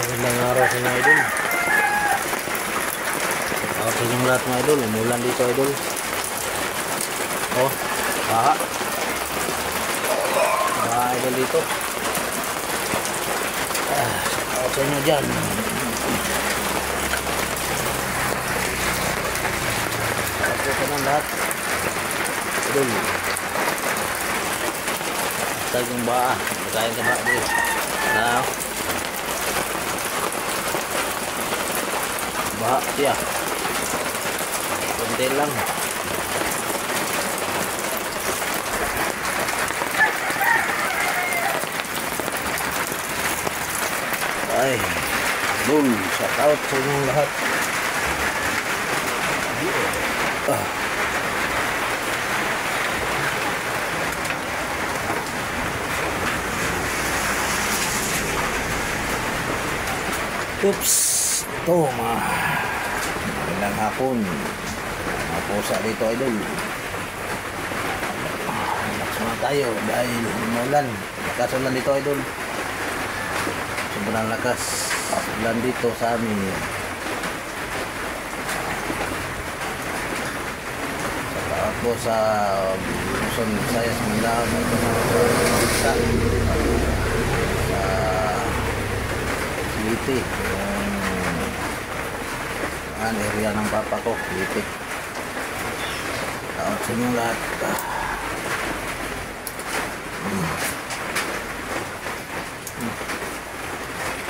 Magandang araw sa mga idol. Ako sa inyong lahat mga idol. Umulan dito idol. Oh, baha. Baha idol dito. Ako sa inyo dyan. Ako sa ng lahat idol. Basta yung baha. Magkain ka baha dito. Baha siya. Kunti lang. Ay, dul, shout out sa inyong lahat. Oops, ito magandang hapon. Mga pusa dito idol. Relax muna tayo dahil umulan. Lakas ulan dito idol. Sobrang lakas ulan dito sa amin. Ako sa Luzon, Visayas, Mindanao ito sa Liti, yung area ng papa ko, Liti. Taon sa inyong lahat.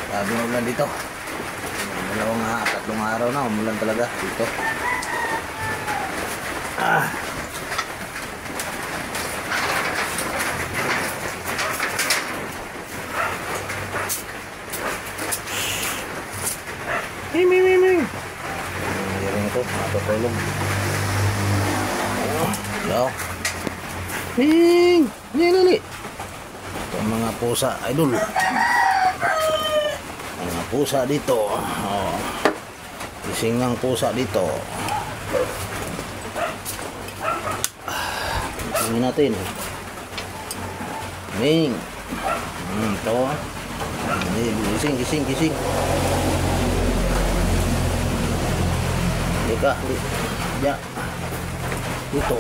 Sabi ng ulan dito. Tatlong araw na umulan talaga dito. Ming. Hiring ito, matutulog. Yo. Ming, nili. Itong mga pusa, idol. Mga pusa dito. Oh. Gising ng pusa dito. Tingnan natin. Ming. Ito. Gising. Ika, ya. Dito.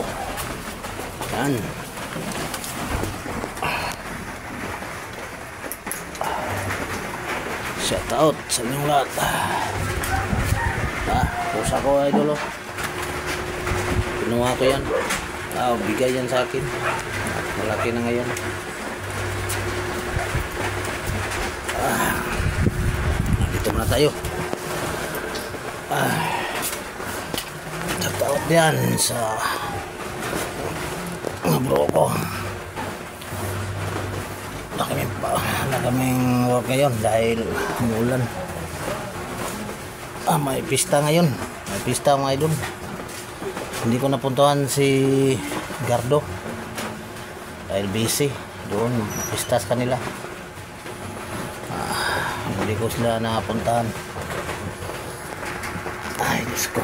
Yan. Shout out sa inyong lahat. Pusa ko idol. Pinuha ko yan. Bigay yan sa akin. Malaki na ngayon. Dito na tayo. Shout out yan sa mga bro ko. Kaming work ngayon dahil umulan. May pista ngayon. May pista mga idol. Hindi ko napuntahan si Gardo dahil busy doon pista sa kanila. Hindi ko sila napuntahan. Ay Diyos ko.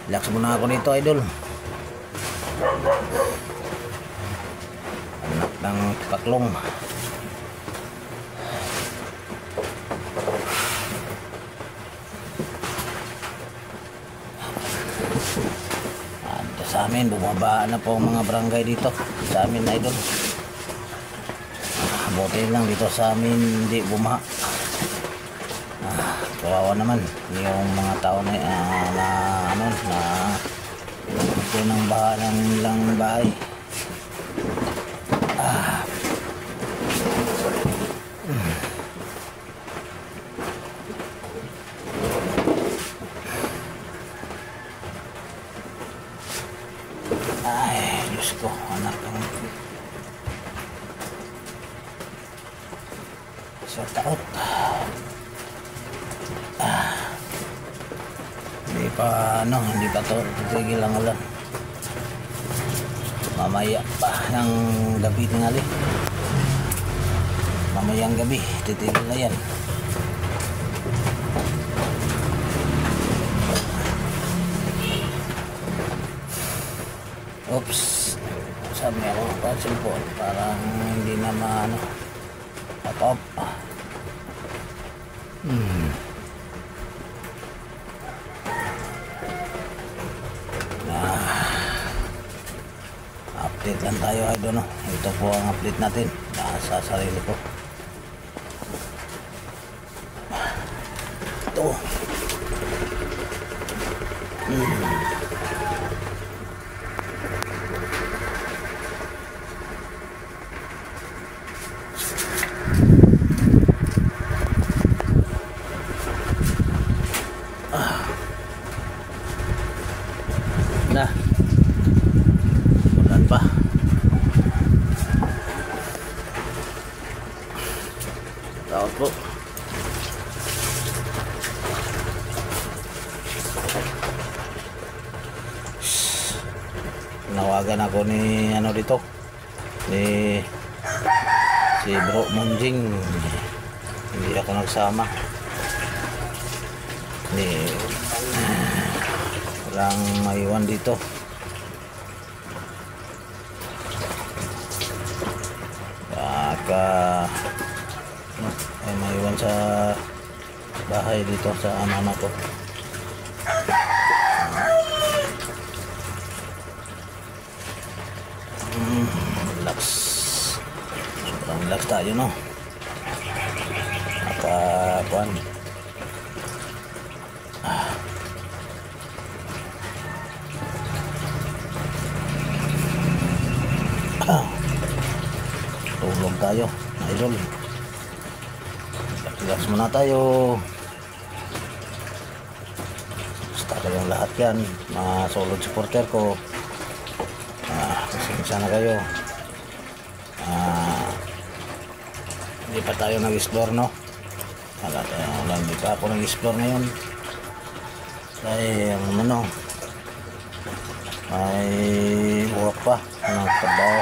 Relax muna ako nito idol. Anak ng paklong. Sa amin bumaba na po ang mga barangay dito sa amin idol. Buti lang dito sa amin hindi bumaha. Kawawa naman yung mga tao na ito ng baha ng ilang bahay. Ay, Diyos ko, anak ng sa taot. Hindi pa to titigil ang ulan. Mamaya pa ng gabi tingali. Mamayang gabi titigil na yan. Oops. sabi ako ng cellphone parang hindi na maano cut off. Update lang tayo idol, no? Ito po ang update natin sa sarili ko. Ito. Nah, ulan pa. Takot po. Nawagan ako ni ano dito, ni si Bro Munjing, hindi ako nagsama ni walang maiwan dito. Baka ay maiwan sa bahay dito sa mama ko. Relax, sobrang relax tayo, no? Nakakuan. Tulog tayo, idol. Relax muna tayo. Basta kayong lahat yan, mga solid supporter ko. Pasensya na kayo. Hindi pa tayo nag-explore, no? Hindi pa ako nag-explore ngayon. Dahil ano, may buwak pa ng trabaho.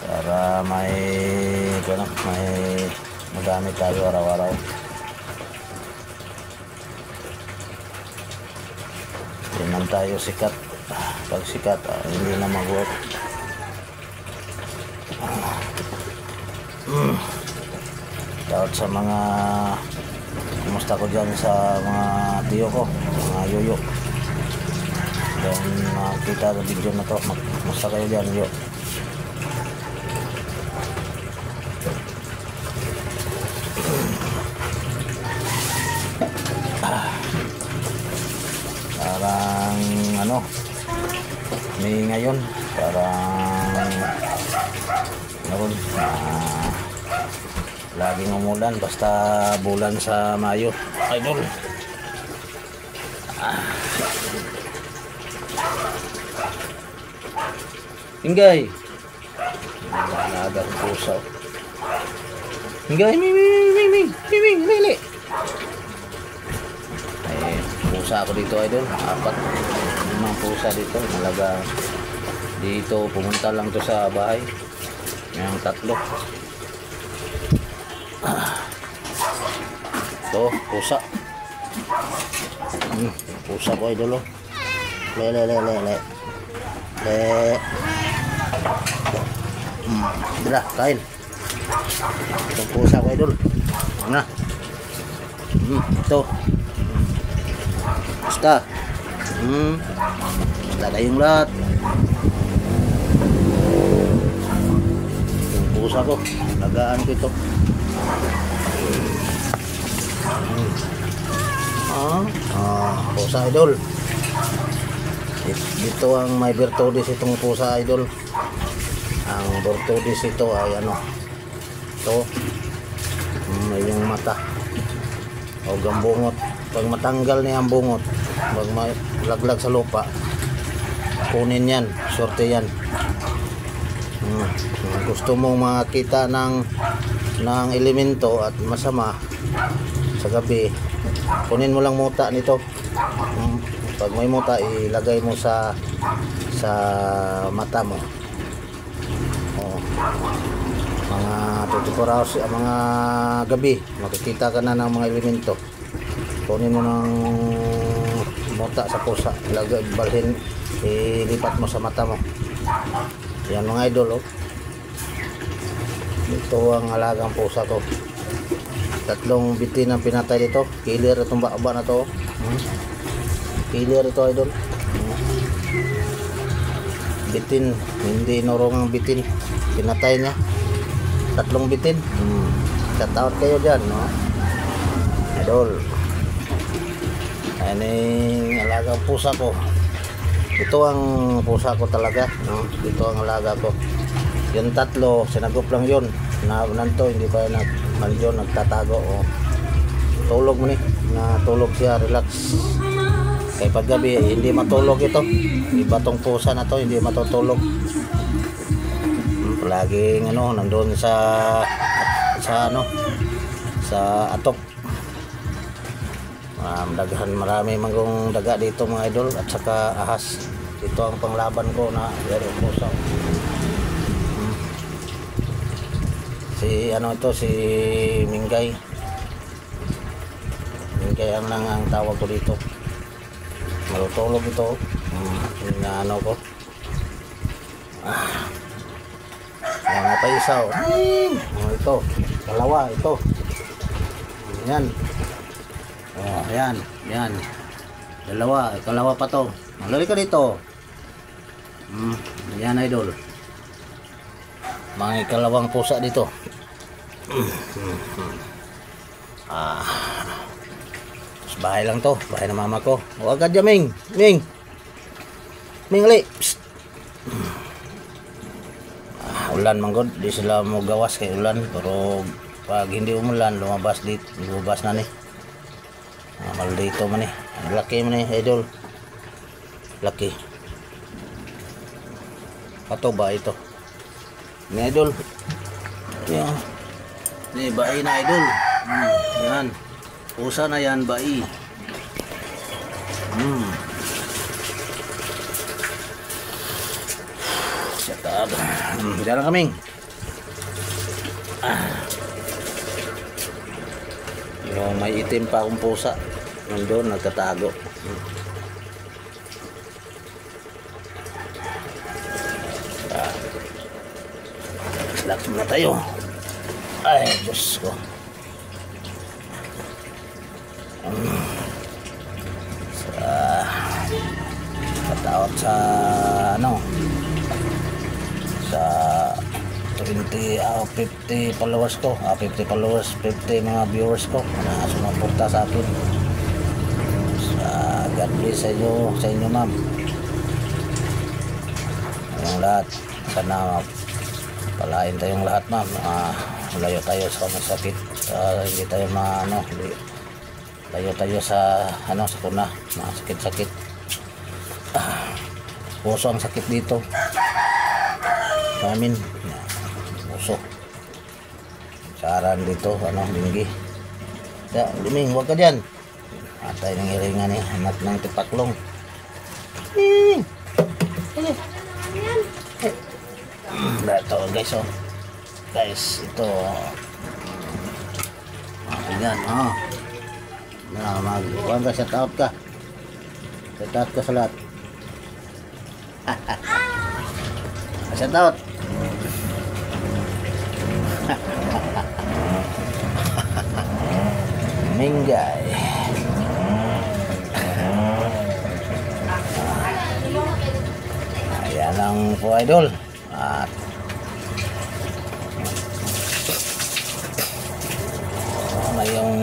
Para may magamit tayo araw-araw. Hindi naman tayo sikat. Pag sikat, hindi na mag-work. Shout sa mga kumusta ko dyan sa mga tiyo ko, mga yoyo. Doon makita sa video na to. Kumusta kayo dyan, yo? Parang ano, may ngayon parang laging umulan basta bulan sa Mayo, idol. Ingay, nalagang pusa. Ingay, lili. Pusa ako dito, idol. 4-5 pusa dito. Malaga dito. Pumunta lang to sa bahay. Yung 3. Ito, pusa. Pusa ko, idol. Le. Dila, kain. Itong pusa ko, idol. Ano? Ito. Basta kayong lahat. Yung pusa ko, lagaan ko ito. Pusa, idol. Dito ang may virtudes itong pusa, idol. Ang virtudes ito ay ano, ito may yung mata o gambungot. Pag matanggal niya ang bungot, pag malaglag sa lupa, kunin yan, sorte yan. Gusto mong makita ng elemento at masama sa gabi, kunin mo lang muta nito. Pag may muta, ilagay mo sa mata mo. Mga 24 hours, mga gabi, makikita ka na ng mga elemento. kunin mo ng muta sa pusa, lagay, balhin, ilipat mo sa mata mo. Yan mga idol, oh. Ito ang alagang pusa ko. 3 bitin ang pinatay dito. Killer itong baba na to. Killer ito idol. Bitin, hindi norong bitin. Pinatay niya. 3 bitin. Shout out kayo dyan, no? Idol. Ayan yung alagang pusa ko. Ito ang pusa ko talaga, no? Ito ang alaga ko. Yung 3, sinagop lang yun. Nanto, hindi pa nandiyon, nagtatago. Oh. Tulog mo ni. Natulog siya, relax. Kaya paggabi, hindi matulog ito. Iba tong pusa na to, hindi matutulog. Laging nandun sa atok. Marami manggong daga dito mga idol, at saka ahas. Ito ang panglaban ko na yari pusa. Si Mingay. Mingay ang tawag ko dito. Marutulog ito. Ko. Yan pa isa. Ito. Kalawa ito. Yan. Yan. Kalawa pa to. Lali ka dito. Yan idol. Mga ikalawang pusa dito. Bahay lang to, bahay ng mama ko. Huwag ka dyan, Ming, ali. Ulan manggod, di sila mo gawas kay ulan, pero pag hindi umulan, lumabas na ni. Maldito man ni. Laki man ni, idol. Laki. Pato ba ito? Ni idol. Yan. Ni bahay na idol. Yan. Pusa na yan, bai. Shut up. Diyan lang kaming. Yung may itim pa akong pusa. Nandun, nagtatago. Relax muna tayo. Ay, Diyos ko. Patawad sa sa 50 followers ko, 50 followers, 50 mga viewers ko na sumuporta sa akin. God bless sa inyo ma'am. Ang lahat, sana palain tayong lahat ma'am. Layo tayo sa sakit, hindi tayo layo tayo sa sa kuna, mga sakit-sakit. Puso ang sakit dito namin, puso saran dito, linggi. Ya, Liming, huwag ka dyan. Atay ng iringan eh, anak ng tipaklong. Ito guys, guys, ito yan, huwag ka, shout out ka sa lahat. Shout out. Mingay. Ayan lang po idol. At ngayong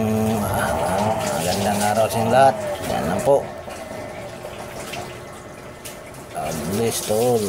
magandang araw sa inyo lahat. Yan lang po. God bless to all.